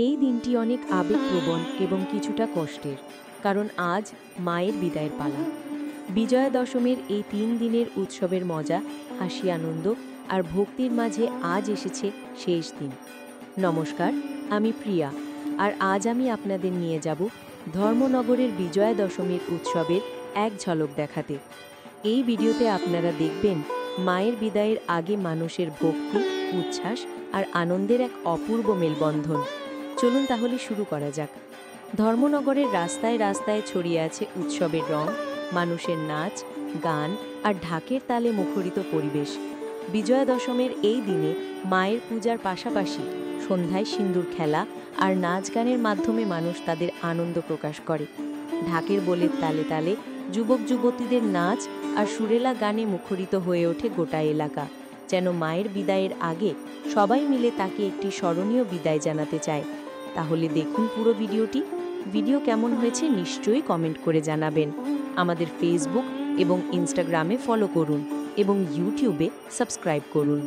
এই দিনটি অনেক আবেগপ্রবণ এবং কিছুটা কষ্টের, কারণ আজ মায়ের বিদায়ের পালা। বিজয়া দশমীর এই 3 দিনের উৎসবের মজা, হাসি, আনন্দ আর ভক্তির মাঝে আজ এসেছে শেষ দিন। নমস্কার, আমি প্রিয়া, আর আজ আমি আপনাদের নিয়ে যাব ধর্মনগরের বিজয়া দশমীর উৎসবের এক ঝলক দেখাতে। এই ভিডিওতে আপনারা দেখবেন মায়ের বিদায়ের আগে মানুষের ভক্তি, উচ্ছ্বাস আর আনন্দের এক অপূর্ব মেলবন্ধন। চলুন তাহলে শুরু করা যাক। ধর্মনগরের রাস্তায় রাস্তায় ছড়িয়ে আছে উৎসবের রং, মানুষের নাচ, গান আর ঢাকের তালে মুখরিত পরিবেশ। বিজয়া দশমীর এই দিনে মায়ের পূজার পাশাপাশি সন্ধ্যায় সিন্দুর খেলা আর নাচ গানের মাধ্যমে মানুষ তাদের আনন্দ প্রকাশ করে। ঢাকের বোলের তালে তালে যুবক যুবতীদের নাচ আর সুরেলা গানে মুখরিত হয়ে ওঠে গোটা এলাকা, যেন মায়ের বিদায়ের আগে সবাই মিলে তাকে একটি স্মরণীয় বিদায় জানাতে চায়। তাহলে দেখুন পুরো ভিডিওটি। ভিডিও কেমন হয়েছে নিশ্চয়ই কমেন্ট করে জানাবেন। আমাদের ফেসবুক এবং ইনস্টাগ্রামে ফলো করুন এবং ইউটিউবে সাবস্ক্রাইব করুন।